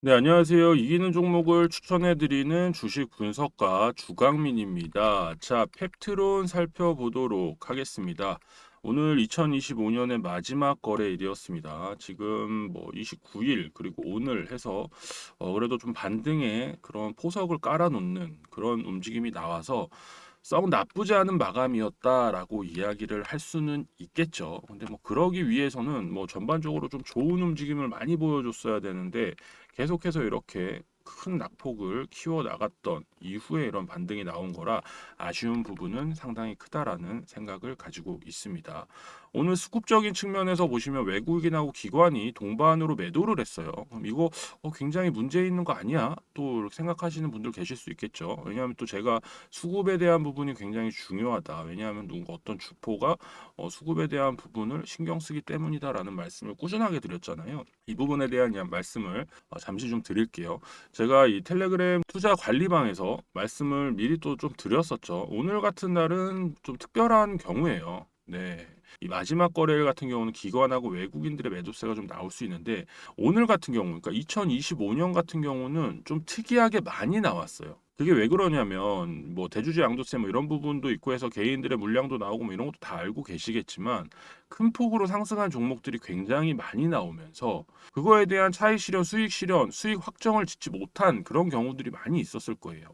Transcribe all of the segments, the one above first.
네, 안녕하세요. 이기는 종목을 추천해드리는 주식 분석가 주강민입니다. 자, 펩트론 살펴보도록 하겠습니다. 오늘 2025년의 마지막 거래일이었습니다. 지금 뭐 29일 그리고 오늘 해서 그래도 좀 반등의 그런 포석을 깔아놓는 그런 움직임이 나와서 썩 나쁘지 않은 마감이었다라고 이야기를 할 수는 있겠죠. 근데 뭐 그러기 위해서는 뭐 전반적으로 좀 좋은 움직임을 많이 보여줬어야 되는데 계속해서 이렇게 큰 낙폭을 키워 나갔던 이후에 이런 반등이 나온 거라 아쉬운 부분은 상당히 크다라는 생각을 가지고 있습니다. 오늘 수급적인 측면에서 보시면 외국인하고 기관이 동반으로 매도를 했어요. 그럼 이거 굉장히 문제 있는 거 아니야? 또 이렇게 생각하시는 분들 계실 수 있겠죠. 왜냐하면 또 제가 수급에 대한 부분이 굉장히 중요하다. 왜냐하면 누군가 어떤 주포가 수급에 대한 부분을 신경 쓰기 때문이다라는 말씀을 꾸준하게 드렸잖아요. 이 부분에 대한 말씀을 잠시 좀 드릴게요. 제가 이 텔레그램 투자 관리방에서 말씀을 미리 또 좀 드렸었죠. 오늘 같은 날은 좀 특별한 경우예요. 네. 이 마지막 거래일 같은 경우는 기관하고 외국인들의 매도세가 좀 나올 수 있는데 오늘 같은 경우, 그러니까 2025년 같은 경우는 좀 특이하게 많이 나왔어요. 그게 왜 그러냐면 뭐 대주주 양도세 뭐 이런 부분도 있고 해서 개인들의 물량도 나오고 뭐 이런 것도 다 알고 계시겠지만 큰 폭으로 상승한 종목들이 굉장히 많이 나오면서 그거에 대한 차익 실현, 수익 실현, 수익 확정을 짓지 못한 그런 경우들이 많이 있었을 거예요.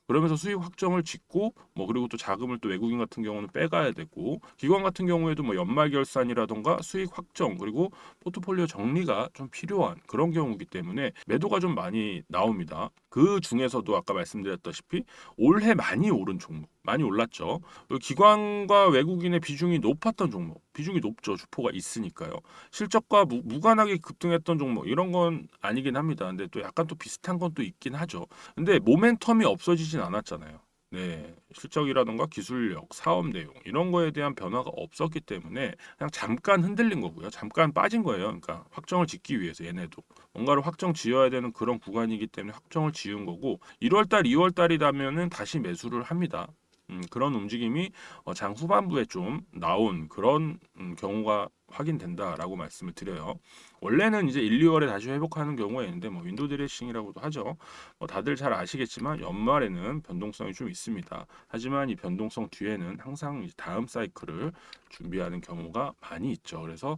그러면서 수익 확정을 짓고 뭐 그리고 또 자금을 또 외국인 같은 경우는 빼가야 되고 기관 같은 경우에도 뭐 연말 결산이라던가 수익 확정 그리고 포트폴리오 정리가 좀 필요한 그런 경우이기 때문에 매도가 좀 많이 나옵니다. 그 중에서도 아까 말씀드렸다시피 올해 많이 오른 종목 많이 올랐죠. 그 기관과 외국인의 비중이 높았던 종목 비중이 높죠. 주포가 있으니까요. 실적과 무관하게 급등했던 종목 이런 건 아니긴 합니다. 근데 또 약간 또 비슷한 건 또 있긴 하죠. 근데 모멘텀이 없어지진 않았잖아요. 네, 실적이라던가 기술력, 사업 내용 이런 거에 대한 변화가 없었기 때문에 그냥 잠깐 흔들린 거고요. 잠깐 빠진 거예요. 그러니까 확정을 짓기 위해서 얘네도 뭔가를 확정 지어야 되는 그런 구간이기 때문에 확정을 지은 거고 1월 달, 2월 달이라면은 다시 매수를 합니다. 그런 움직임이 장 후반부에 좀 나온 그런 경우가 확인된다라고 말씀을 드려요. 원래는 이제 1, 2월에 다시 회복하는 경우가 있는데 뭐 윈도 드레싱이라고도 하죠. 다들 잘 아시겠지만 연말에는 변동성이 좀 있습니다. 하지만 이 변동성 뒤에는 항상 이제 다음 사이클을 준비하는 경우가 많이 있죠. 그래서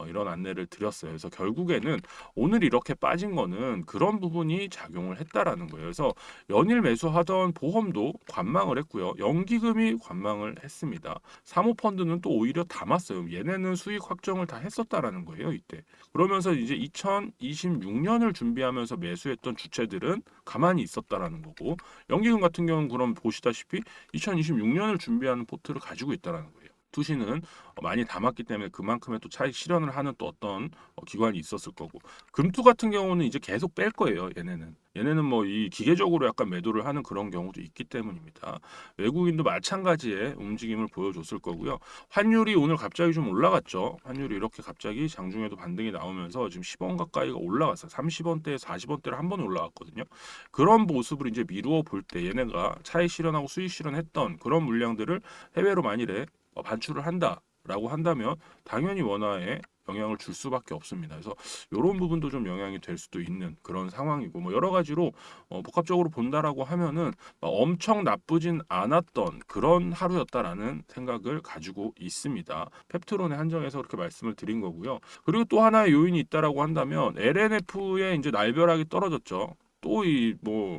이런 안내를 드렸어요. 그래서 결국에는 오늘 이렇게 빠진 거는 그런 부분이 작용을 했다라는 거예요. 그래서 연일 매수하던 보험도 관망을 했고요. 연기금이 관망을 했습니다. 사모펀드는 또 오히려 담았어요. 얘네는 수익 확정을 다 했었다라는 거예요. 이때. 그러면서 이제 2026년을 준비하면서 매수했던 주체들은 가만히 있었다라는 거고 연기금 같은 경우는 그럼 보시다시피 2026년을 준비하는 포트를 가지고 있다라는 거예요. 투시는 많이 담았기 때문에 그만큼의 또 차익 실현을 하는 또 어떤 기관이 있었을 거고 금투 같은 경우는 이제 계속 뺄 거예요. 얘네는 뭐 이 기계적으로 약간 매도를 하는 그런 경우도 있기 때문입니다. 외국인도 마찬가지의 움직임을 보여줬을 거고요. 환율이 오늘 갑자기 좀 올라갔죠. 환율이 이렇게 갑자기 장중에도 반등이 나오면서 지금 10원 가까이가 올라갔어요. 30원대, 40원대를 한 번에 올라갔거든요. 그런 모습을 이제 미루어 볼 때 얘네가 차익 실현하고 수익 실현했던 그런 물량들을 해외로 만일에 반출을 한다라고 한다면 당연히 원화에 영향을 줄 수밖에 없습니다. 그래서 이런 부분도 좀 영향이 될 수도 있는 그런 상황이고 뭐 여러 가지로 복합적으로 본다라고 하면은 막 엄청 나쁘진 않았던 그런 하루였다라는 생각을 가지고 있습니다. 펩트론에 한정해서 그렇게 말씀을 드린 거고요. 그리고 또 하나의 요인이 있다라고 한다면 LNF의 이제 날벼락이 떨어졌죠. 또 이 뭐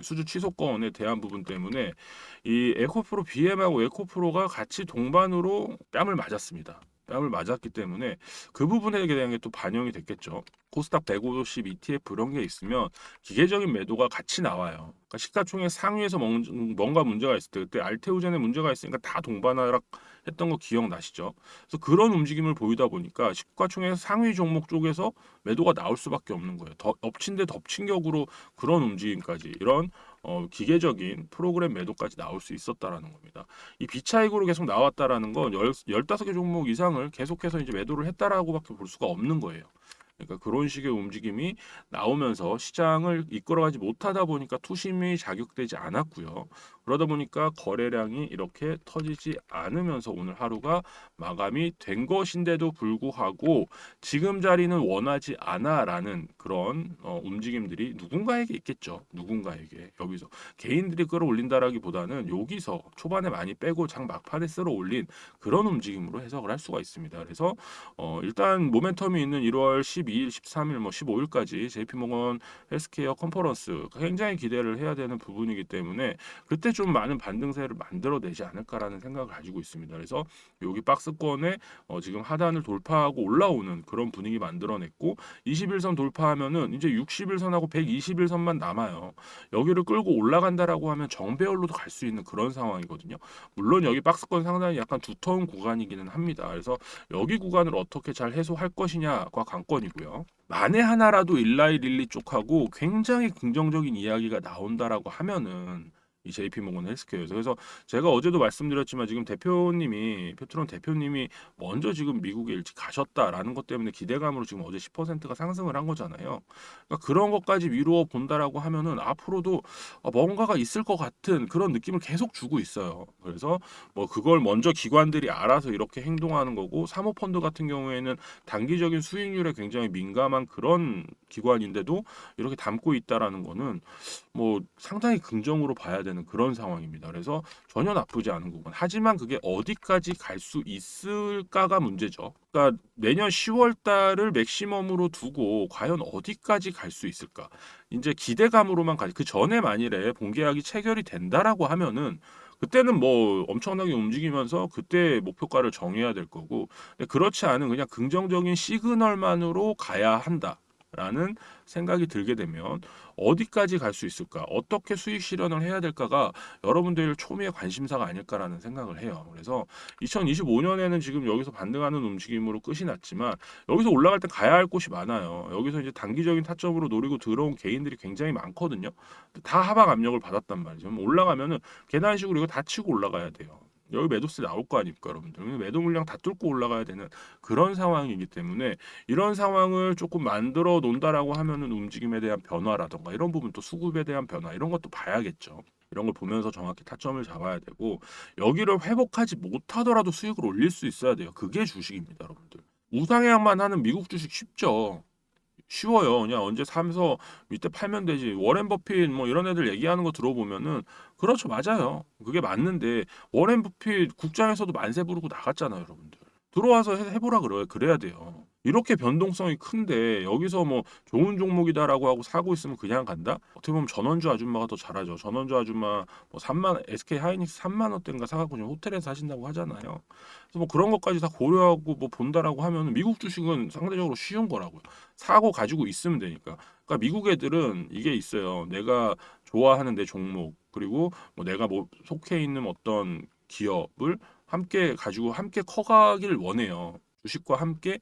수주 취소권에 대한 부분 때문에 이 에코프로 BM하고 에코프로가 같이 동반으로 뺨을 맞았습니다. 뺨을 맞았기 때문에 그 부분에 대한 게 또 반영이 됐겠죠. 코스닥 150 ETF 이런 게 있으면 기계적인 매도가 같이 나와요. 그러니까 시가총액 상위에서 뭔가 문제가 있을 때 그때 알테오젠에 문제가 있으니까 다 동반하락 했던 거 기억나시죠? 그래서 그런 움직임을 보이다 보니까 시가총액 상위 종목 쪽에서 매도가 나올 수밖에 없는 거예요. 더 엎친 데 덮친 격으로 그런 움직임까지 이런 기계적인 프로그램 매도까지 나올 수 있었다라는 겁니다. 이 비차익으로 계속 나왔다라는 건 15개 종목 이상을 계속해서 이제 매도를 했다라고밖에 볼 수가 없는 거예요. 그러니까 그런 식의 움직임이 나오면서 시장을 이끌어가지 못하다 보니까 투심이 자극되지 않았고요. 그러다 보니까 거래량이 이렇게 터지지 않으면서 오늘 하루가 마감이 된 것인데도 불구하고 지금 자리는 원하지 않아라는 그런 움직임들이 누군가에게 있겠죠. 누군가에게 여기서 개인들이 끌어올린다라기보다는 여기서 초반에 많이 빼고 장 막판에 쓸어 올린 그런 움직임으로 해석을 할 수가 있습니다. 그래서 일단 모멘텀이 있는 1월 12일, 13일, 뭐 15일까지 JP모건 헬스케어 컨퍼런스 굉장히 기대를 해야 되는 부분이기 때문에 그때 좀 많은 반등세를 만들어내지 않을까라는 생각을 가지고 있습니다. 그래서 여기 박스권에 지금 하단을 돌파하고 올라오는 그런 분위기 만들어냈고 21선 돌파하면은 이제 60일선하고 120일선만 남아요. 여기를 끌고 올라간다라고 하면 정배열로도 갈 수 있는 그런 상황이거든요. 물론 여기 박스권 상당히 약간 두터운 구간이기는 합니다. 그래서 여기 구간을 어떻게 잘 해소할 것이냐가 관건이고요. 만에 하나라도 일라이릴리 쪽하고 굉장히 긍정적인 이야기가 나온다라고 하면은 이 JP모건 헬스케어에서 그래서 제가 어제도 말씀드렸지만 지금 대표님이 페트론 대표님이 먼저 지금 미국에 일찍 가셨다라는 것 때문에 기대감으로 지금 어제 10%가 상승을 한 거잖아요. 그러니까 그런 것까지 미루어 본다라고 하면은 앞으로도 뭔가가 있을 것 같은 그런 느낌을 계속 주고 있어요. 그래서 뭐 그걸 먼저 기관들이 알아서 이렇게 행동하는 거고 사모펀드 같은 경우에는 단기적인 수익률에 굉장히 민감한 그런 기관인데도 이렇게 담고 있다라는 거는 뭐 상당히 긍정으로 봐야 되는 그런 상황입니다. 그래서 전혀 나쁘지 않은 부분. 하지만 그게 어디까지 갈 수 있을까가 문제죠. 그러니까 내년 10월 달을 맥시멈으로 두고 과연 어디까지 갈 수 있을까? 이제 기대감으로만 가지. 그 전에 만일에 본계약이 체결이 된다라고 하면은 그때는 뭐 엄청나게 움직이면서 그때 목표가를 정해야 될 거고 그렇지 않은 그냥 긍정적인 시그널만으로 가야 한다. 라는 생각이 들게 되면 어디까지 갈 수 있을까? 어떻게 수익 실현을 해야 될까가 여러분들 초미의 관심사가 아닐까라는 생각을 해요. 그래서 2025년에는 지금 여기서 반등하는 움직임으로 끝이 났지만 여기서 올라갈 때 가야 할 곳이 많아요. 여기서 이제 단기적인 타점으로 노리고 들어온 개인들이 굉장히 많거든요. 다 하방 압력을 받았단 말이죠. 올라가면은 계단식으로 이거 다 치고 올라가야 돼요. 여기 매도세 나올 거 아닙니까, 여러분들? 매도 물량 다 뚫고 올라가야 되는 그런 상황이기 때문에 이런 상황을 조금 만들어 놓는다라고 하면은 움직임에 대한 변화라던가 이런 부분 또 수급에 대한 변화 이런 것도 봐야겠죠. 이런 걸 보면서 정확히 타점을 잡아야 되고 여기를 회복하지 못하더라도 수익을 올릴 수 있어야 돼요. 그게 주식입니다, 여러분들. 우상향만 하는 미국 주식 쉽죠. 쉬워요. 그냥 언제 사면서 밑에 팔면 되지. 워렌 버핏 뭐 이런 애들 얘기하는 거 들어보면은 그렇죠. 맞아요. 그게 맞는데 워렌 버핏 국장에서도 만세 부르고 나갔잖아요, 여러분들. 들어와서 해보라 그래요. 그래야 돼요. 이렇게 변동성이 큰데 여기서 뭐 좋은 종목이다라고 하고 사고 있으면 그냥 간다? 어떻게 보면 전원주 아줌마가 더 잘하죠. 전원주 아줌마 뭐 3만 SK 하이닉스 3만 원대인가 사갖고 지금 호텔에서 사신다고 하잖아요. 그래서 뭐 그런 것까지 다 고려하고 뭐 본다라고 하면 미국 주식은 상대적으로 쉬운 거라고요. 사고 가지고 있으면 되니까. 그러니까 미국 애들은 이게 있어요. 내가 좋아하는 내 종목 그리고 뭐 내가 뭐 속해 있는 어떤 기업을 함께 가지고 함께 커가길 원해요. 주식과 함께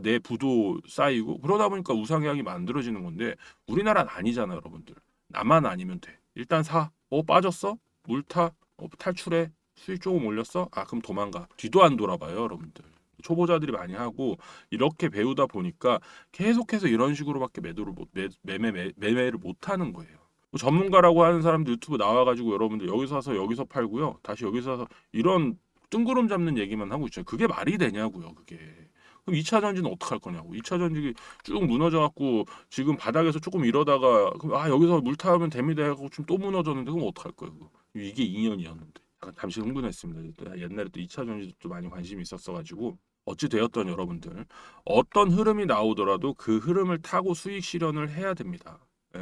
내 부도 쌓이고 그러다 보니까 우상향이 만들어지는 건데 우리나라는 아니잖아요, 여러분들. 나만 아니면 돼. 일단 사. 빠졌어? 물타? 탈출해. 수익 조금 올렸어? 그럼 도망가. 뒤도 안 돌아봐요, 여러분들. 초보자들이 많이 하고 이렇게 배우다 보니까 계속해서 이런 식으로밖에 매매를 못 하는 거예요. 전문가라고 하는 사람들 유튜브 나와가지고 여러분들 여기서 사서 여기서 팔고요. 다시 여기서 사서 이런 뜬구름 잡는 얘기만 하고 있죠. 그게 말이 되냐고요, 그게. 그럼 2차 전지는 어떡할 거냐고. 2차 전지 쭉 무너져 갖고 지금 바닥에서 조금 이러다가 여기서 물 타면 됩니다 하고 좀 또 무너졌는데 그럼 어떡할 거예요, 그거. 이게 2년이었는데. 잠시 흥분했습니다. 옛날에 또 2차 전지도 많이 관심이 있었어 가지고 어찌 되었던 여러분들 어떤 흐름이 나오더라도 그 흐름을 타고 수익 실현을 해야 됩니다.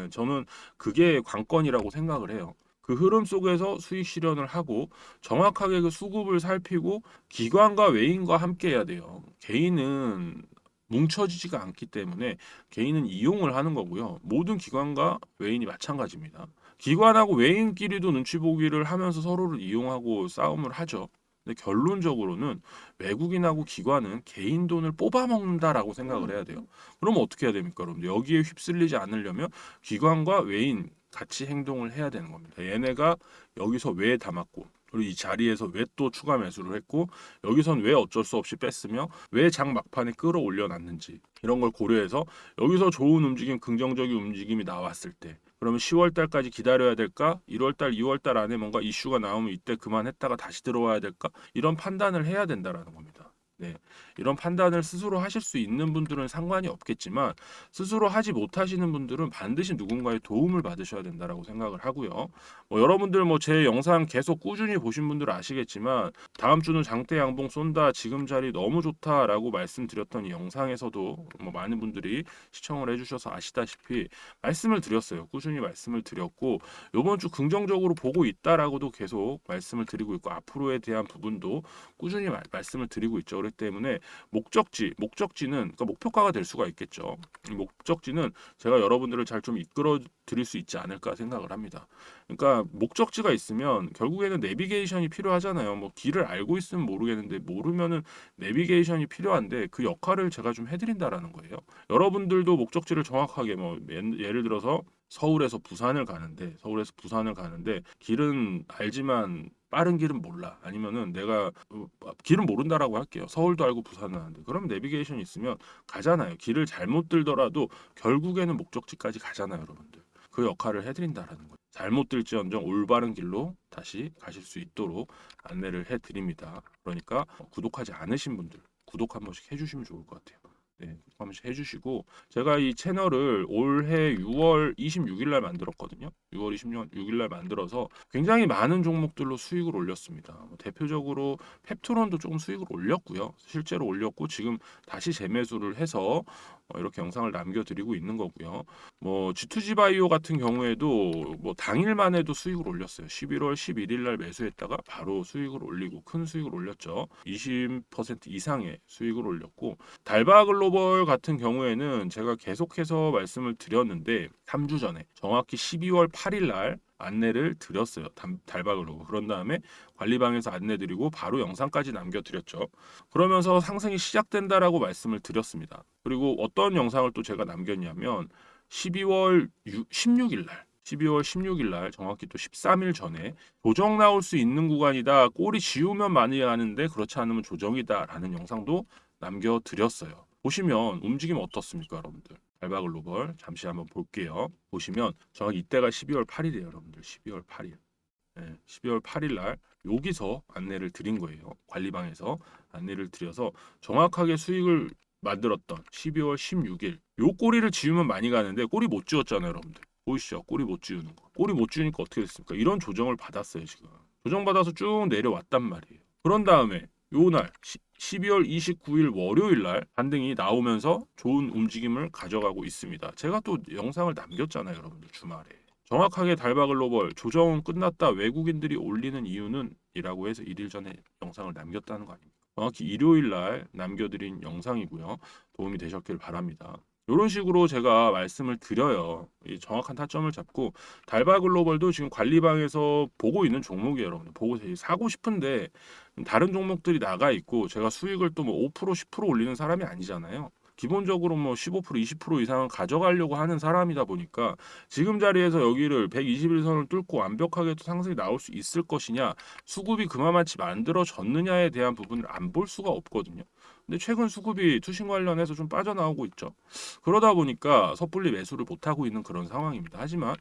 저는 그게 관건이라고 생각을 해요. 그 흐름 속에서 수익 실현을 하고 정확하게 그 수급을 살피고 기관과 외인과 함께 해야 돼요. 개인은 뭉쳐지지가 않기 때문에 개인은 이용을 하는 거고요. 모든 기관과 외인이 마찬가지입니다. 기관하고 외인끼리도 눈치 보기를 하면서 서로를 이용하고 싸움을 하죠. 근데 결론적으로는 외국인하고 기관은 개인 돈을 뽑아먹는다라고 생각을 해야 돼요. 그러면 어떻게 해야 됩니까, 여러분? 여기에 휩쓸리지 않으려면 기관과 외인 같이 행동을 해야 되는 겁니다. 얘네가 여기서 왜 담았고 그리고 이 자리에서 왜 또 추가 매수를 했고 여기선 왜 어쩔 수 없이 뺐으며 왜 장 막판에 끌어올려 놨는지 이런 걸 고려해서 여기서 좋은 움직임, 긍정적인 움직임이 나왔을 때 그러면 10월 달까지 기다려야 될까? 1월 달, 2월 달 안에 뭔가 이슈가 나오면 이때 그만했다가 다시 들어와야 될까? 이런 판단을 해야 된다라는 겁니다. 네, 이런 판단을 스스로 하실 수 있는 분들은 상관이 없겠지만 스스로 하지 못하시는 분들은 반드시 누군가의 도움을 받으셔야 된다라고 생각을 하고요. 여러분들 제 영상 계속 꾸준히 보신 분들은 아시겠지만 다음 주는 장대 양봉 쏜다, 지금 자리 너무 좋다라고 말씀드렸던 이 영상에서도 많은 분들이 시청을 해주셔서 아시다시피 말씀을 드렸어요. 꾸준히 말씀을 드렸고 이번 주 긍정적으로 보고 있다라고도 계속 말씀을 드리고 있고 앞으로에 대한 부분도 꾸준히 말씀을 드리고 있죠. 그렇기 때문에 목적지는 그러니까 목표가가 될 수가 있겠죠. 이 목적지는 제가 여러분들을 잘 좀 이끌어 드릴 수 있지 않을까 생각을 합니다. 그러니까 목적지가 있으면 결국에는 내비게이션이 필요하잖아요. 길을 알고 있으면 모르겠는데 모르면은 내비게이션이 필요한데 그 역할을 제가 좀 해드린다라는 거예요. 여러분들도 목적지를 정확하게 예를 들어서 서울에서 부산을 가는데 길은 알지만 빠른 길은 몰라. 아니면은 내가 길은 모른다라고 할게요. 서울도 알고 부산은 아는데. 그럼 내비게이션이 있으면 가잖아요. 길을 잘못 들더라도 결국에는 목적지까지 가잖아요, 여러분들. 그 역할을 해드린다라는 거예요. 잘못 들지언정 올바른 길로 다시 가실 수 있도록 안내를 해드립니다. 그러니까 구독하지 않으신 분들 구독 한 번씩 해주시면 좋을 것 같아요. 네, 구독 한 번씩 해주시고 제가 이 채널을 올해 6월 26일 날 만들었거든요. 6월 26일 날 만들어서 굉장히 많은 종목들로 수익을 올렸습니다. 대표적으로 펩트론도 조금 수익을 올렸고요. 실제로 올렸고 지금 다시 재매수를 해서 이렇게 영상을 남겨드리고 있는 거고요. G2G 바이오 같은 경우에도 당일만 해도 수익을 올렸어요. 11월 11일 날 매수했다가 바로 수익을 올리고 큰 수익을 올렸죠. 20% 이상의 수익을 올렸고 달바글로벌 같은 경우에는 제가 계속해서 말씀을 드렸는데 3주 전에 정확히 12월 8일 날 안내를 드렸어요. 달바글로벌. 그런 다음에 관리방에서 안내드리고 바로 영상까지 남겨드렸죠. 그러면서 상승이 시작된다라고 말씀을 드렸습니다. 그리고 어떤 영상을 또 제가 남겼냐면 12월 16일 날 정확히 또 13일 전에 조정 나올 수 있는 구간이다. 꼬리 지우면 많이 가는데 그렇지 않으면 조정이다라는 영상도 남겨드렸어요. 보시면 움직임 어떻습니까, 여러분들? 알바글로벌 잠시 한번 볼게요. 보시면 정확히 이때가 12월 8일이에요, 여러분들. 12월 8일. 네, 12월 8일 날 여기서 안내를 드린 거예요. 관리방에서 안내를 드려서 정확하게 수익을 만들었던 12월 16일. 요 꼬리를 지우면 많이 가는데 꼬리 못 지웠잖아요, 여러분들. 보이시죠? 꼬리 못 지우는 거. 꼬리 못 지우니까 어떻게 됐습니까? 이런 조정을 받았어요, 지금. 조정받아서 쭉 내려왔단 말이에요. 그런 다음에 요날 12월 29일 월요일 날 반등이 나오면서 좋은 움직임을 가져가고 있습니다. 제가 또 영상을 남겼잖아요, 여러분들 주말에. 정확하게 달바글로벌 조정은 끝났다. 외국인들이 올리는 이유는 이라고 해서 1일 전에 영상을 남겼다는 거 아닙니까? 정확히 일요일 날 남겨드린 영상이고요. 도움이 되셨길 바랍니다. 이런 식으로 제가 말씀을 드려요. 이 정확한 타점을 잡고 달바글로벌도 지금 관리방에서 보고 있는 종목이에요, 여러분. 보고 사고 싶은데 다른 종목들이 나가 있고 제가 수익을 또 5% 10% 올리는 사람이 아니잖아요. 기본적으로 15% 20% 이상은 가져가려고 하는 사람이다 보니까 지금 자리에서 여기를 121선을 뚫고 완벽하게 또 상승이 나올 수 있을 것이냐, 수급이 그만치 만들어졌느냐에 대한 부분을 안 볼 수가 없거든요. 근데 최근 수급이 투신 관련해서 좀 빠져나오고 있죠. 그러다 보니까 섣불리 매수를 못하고 있는 그런 상황입니다. 하지만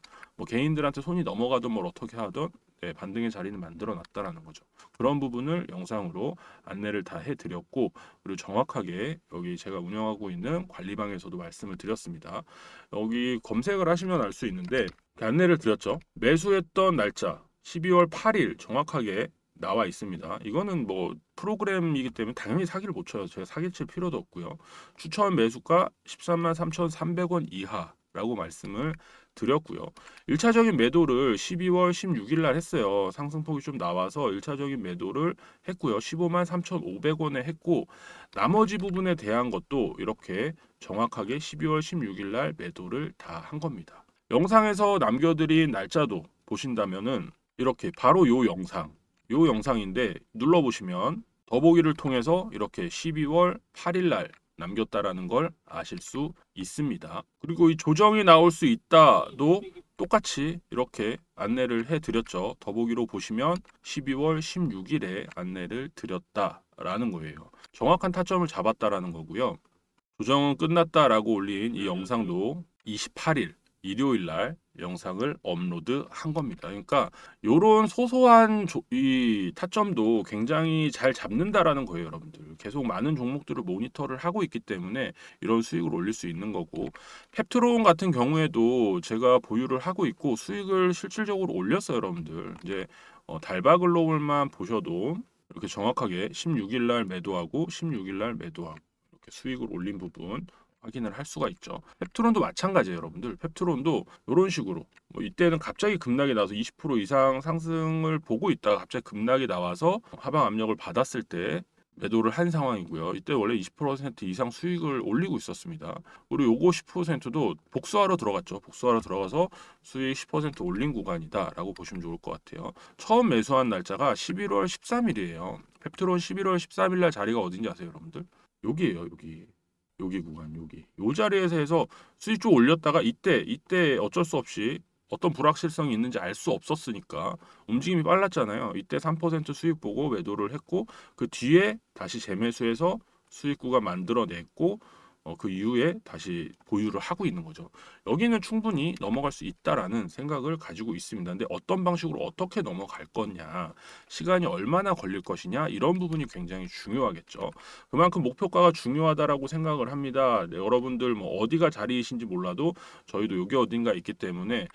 개인들한테 손이 넘어가든 뭘 어떻게 하든 반등의 자리는 만들어 놨다라는 거죠. 그런 부분을 영상으로 안내를 다 해드렸고 그리고 정확하게 여기 제가 운영하고 있는 관리방에서도 말씀을 드렸습니다. 여기 검색을 하시면 알 수 있는데 안내를 드렸죠. 매수했던 날짜 12월 8일 정확하게 나와 있습니다. 이거는 프로그램이기 때문에 당연히 사기를 못 쳐요. 제가 사기 칠 필요도 없고요. 추천 매수가 13만 3,300원 이하라고 말씀을 드렸고요. 1차적인 매도를 12월 16일 날 했어요. 상승폭이 좀 나와서 1차적인 매도를 했고요. 15만 3,500원에 했고 나머지 부분에 대한 것도 이렇게 정확하게 12월 16일 날 매도를 다 한 겁니다. 영상에서 남겨드린 날짜도 보신다면은 이렇게 바로 요 영상인데 눌러보시면 더보기를 통해서 이렇게 12월 8일 날 남겼다라는 걸 아실 수 있습니다. 그리고 이 조정이 나올 수 있다도 똑같이 이렇게 안내를 해드렸죠. 더보기로 보시면 12월 16일에 안내를 드렸다라는 거예요. 정확한 타점을 잡았다라는 거고요. 조정은 끝났다라고 올린 이 영상도 28일 일요일 날 영상을 업로드한 겁니다. 그러니까 요런 소소한 이 타점도 굉장히 잘 잡는다라는 거예요, 여러분들. 계속 많은 종목들을 모니터를 하고 있기 때문에 이런 수익을 올릴 수 있는 거고, 펩트론 같은 경우에도 제가 보유를 하고 있고 수익을 실질적으로 올렸어요, 여러분들. 이제 달바글로벌만 보셔도 이렇게 정확하게 16일 날 매도하고 16일 날 매도하고 이렇게 수익을 올린 부분 확인을 할 수가 있죠. 펩트론도 마찬가지예요, 여러분들. 펩트론도 이런 식으로 뭐 이때는 갑자기 급락이 나서 20% 이상 상승을 보고 있다가 갑자기 급락이 나와서 하방 압력을 받았을 때 매도를 한 상황이고요. 이때 원래 20% 이상 수익을 올리고 있었습니다. 그리고 요거 10%도 복수하러 들어갔죠. 복수하러 들어가서 수익 10% 올린 구간이다라고 보시면 좋을 것 같아요. 처음 매수한 날짜가 11월 13일이에요. 펩트론 11월 13일 날 자리가 어딘지 아세요, 여러분들? 여기에요, 여기. 여기 구간, 여기. 요 자리에서 해서 수익 좀 올렸다가 이때 어쩔 수 없이 어떤 불확실성이 있는지 알 수 없었으니까 움직임이 빨랐잖아요. 이때 3% 수익 보고 매도를 했고 그 뒤에 다시 재매수해서 수익 구간 만들어냈고 그 이후에 다시 보유를 하고 있는 거죠. 여기는 충분히 넘어갈 수 있다라는 생각을 가지고 있습니다. 근데 어떤 방식으로 어떻게 넘어갈 거냐, 시간이 얼마나 걸릴 것이냐 이런 부분이 굉장히 중요하겠죠. 그만큼 목표가가 중요하다라고 생각을 합니다. 네, 여러분들 뭐 어디가 자리이신지 몰라도 저희도 여기 어딘가 있기 때문에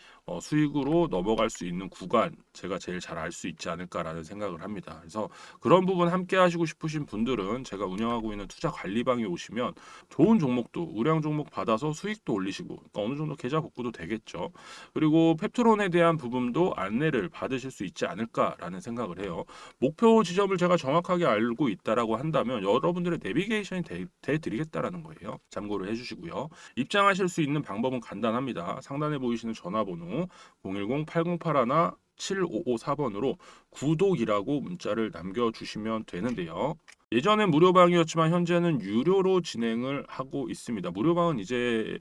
수익으로 넘어갈 수 있는 구간 제가 제일 잘 알 수 있지 않을까라는 생각을 합니다. 그래서 그런 부분 함께 하시고 싶으신 분들은 제가 운영하고 있는 투자 관리방에 오시면 좋은 종목도 우량 종목 받아서 수익도 올리시고 그러니까 어느 정도 계좌 복구도 되겠죠. 그리고 펩트론에 대한 부분도 안내를 받으실 수 있지 않을까라는 생각을 해요. 목표 지점을 제가 정확하게 알고 있다라고 한다면 여러분들의 내비게이션이 돼 드리겠다라는 거예요. 참고를 해주시고요. 입장하실 수 있는 방법은 간단합니다. 상단에 보이시는 전화번호 010-8081 7554번으로 구독이라고 문자를 남겨주시면 되는데요. 예전엔 무료방이었지만 현재는 유료로 진행을 하고 있습니다. 무료방은 이제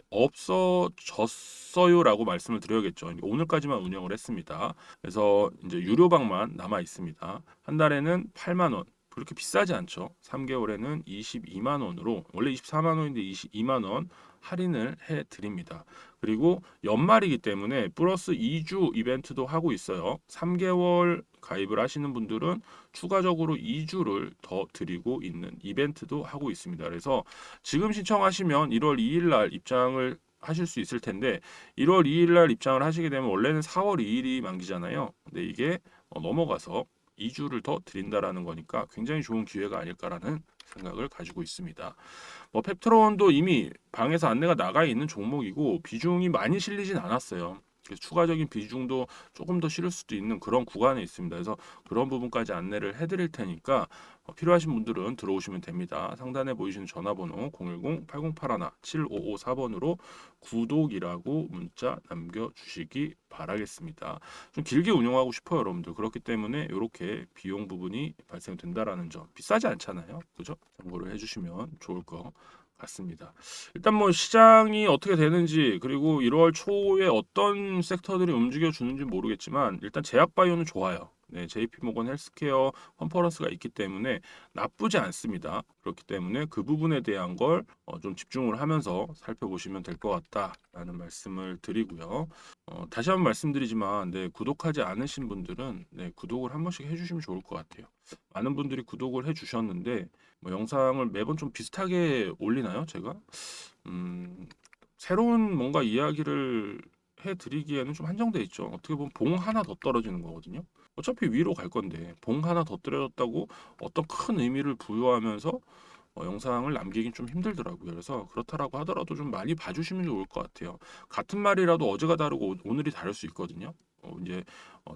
없어졌어요라고 말씀을 드려야겠죠. 오늘까지만 운영을 했습니다. 그래서 이제 유료방만 남아 있습니다. 한 달에는 8만 원. 그렇게 비싸지 않죠. 3개월에는 22만 원으로 원래 24만 원인데 22만 원 할인을 해 드립니다. 그리고 연말이기 때문에 플러스 2주 이벤트도 하고 있어요. 3개월 가입을 하시는 분들은 추가적으로 2주를 더 드리고 있는 이벤트도 하고 있습니다. 그래서 지금 신청하시면 1월 2일 날 입장을 하실 수 있을 텐데 1월 2일 날 입장을 하시게 되면 원래는 4월 2일이 만기잖아요. 근데 이게 넘어가서 2주를 더 드린다라는 거니까 굉장히 좋은 기회가 아닐까라는 생각을 가지고 있습니다. 뭐 펩트론도 이미 방에서 안내가 나가 있는 종목이고 비중이 많이 실리진 않았어요. 그래서 추가적인 비중도 조금 더 실을 수도 있는 그런 구간에 있습니다. 그래서 그런 부분까지 안내를 해드릴 테니까 필요하신 분들은 들어오시면 됩니다. 상단에 보이시는 전화번호 010-8081-7554번으로 구독이라고 문자 남겨주시기 바라겠습니다. 좀 길게 운영하고 싶어요, 여러분들. 그렇기 때문에 이렇게 비용 부분이 발생된다라는 점 비싸지 않잖아요, 그죠? 참고를 해주시면 좋을 것 같습니다. 일단 뭐 시장이 어떻게 되는지 그리고 1월 초에 어떤 섹터들이 움직여 주는지 모르겠지만 일단 제약바이오는 좋아요. 네, JP모건 헬스케어 컨퍼런스가 있기 때문에 나쁘지 않습니다. 그렇기 때문에 그 부분에 대한 걸 좀 집중을 하면서 살펴보시면 될 것 같다라는 말씀을 드리고요. 다시 한번 말씀드리지만 네, 구독하지 않으신 분들은 네, 구독을 한 번씩 해주시면 좋을 것 같아요. 많은 분들이 구독을 해주셨는데 뭐 영상을 매번 좀 비슷하게 올리나요, 제가? 새로운 뭔가 이야기를 해드리기에는 좀 한정돼 있죠. 어떻게 보면 봉 하나 더 떨어지는 거거든요. 어차피 위로 갈 건데 봉 하나 더 떨어졌다고 어떤 큰 의미를 부여하면서 영상을 남기긴 좀 힘들더라고요. 그래서 그렇다라고 하더라도 좀 많이 봐주시면 좋을 것 같아요. 같은 말이라도 어제가 다르고 오늘이 다를 수 있거든요. 이제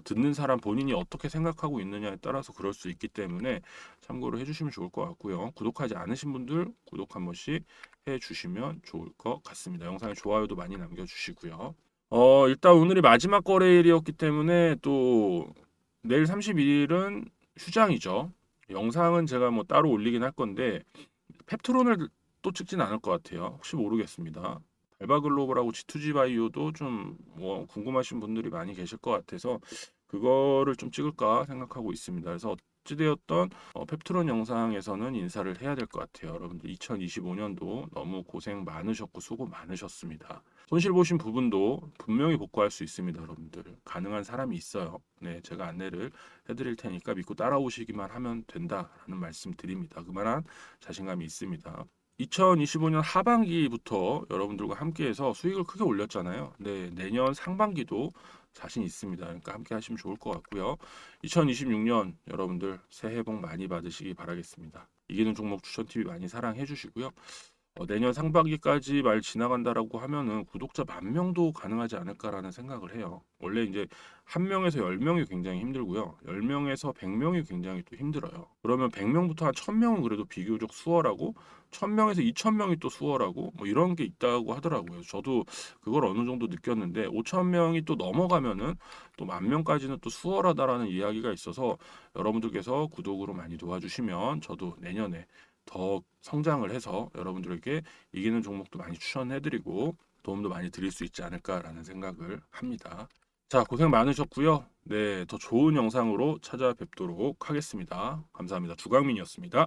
듣는 사람 본인이 어떻게 생각하고 있느냐에 따라서 그럴 수 있기 때문에 참고를 해주시면 좋을 것 같고요. 구독하지 않으신 분들 구독 한 번씩 해주시면 좋을 것 같습니다. 영상에 좋아요도 많이 남겨주시고요. 일단 오늘이 마지막 거래일이었기 때문에 또 내일 31일은 휴장이죠. 영상은 제가 뭐 따로 올리긴 할 건데 펩트론을 또 찍진 않을 것 같아요. 혹시 모르겠습니다. 알바글로벌하고 G2G 바이오도 좀 뭐 궁금하신 분들이 많이 계실 것 같아서 그거를 좀 찍을까 생각하고 있습니다. 그래서 어찌되었던 펩트론 영상에서는 인사를 해야 될 것 같아요. 여러분들 2025년도 너무 고생 많으셨고 수고 많으셨습니다. 손실 보신 부분도 분명히 복구할 수 있습니다. 여러분들 가능한 사람이 있어요. 네, 제가 안내를 해드릴 테니까 믿고 따라오시기만 하면 된다라는 말씀 드립니다. 그만한 자신감이 있습니다. 2025년 하반기부터 여러분들과 함께해서 수익을 크게 올렸잖아요. 네, 내년 상반기도 자신 있습니다. 그러니까 함께 하시면 좋을 것 같고요. 2026년 여러분들 새해 복 많이 받으시기 바라겠습니다. 이기는 종목 추천 TV 많이 사랑해 주시고요. 내년 상반기까지 말 지나간다라고 하면은 구독자 10,000명도 가능하지 않을까라는 생각을 해요. 원래 이제 1명에서 10명이 굉장히 힘들고요. 10명에서 100명이 굉장히 또 힘들어요. 그러면 100명부터 한 1000명은 그래도 비교적 수월하고 1000명에서 2000명이 또 수월하고 뭐 이런 게 있다고 하더라고요. 저도 그걸 어느 정도 느꼈는데 5000명이 또 넘어가면은 또 10,000명까지는 또 수월하다라는 이야기가 있어서 여러분들께서 구독으로 많이 도와주시면 저도 내년에 더 성장을 해서 여러분들에게 이기는 종목도 많이 추천해드리고 도움도 많이 드릴 수 있지 않을까라는 생각을 합니다. 자, 고생 많으셨고요. 네, 더 좋은 영상으로 찾아뵙도록 하겠습니다. 감사합니다. 주강민이었습니다.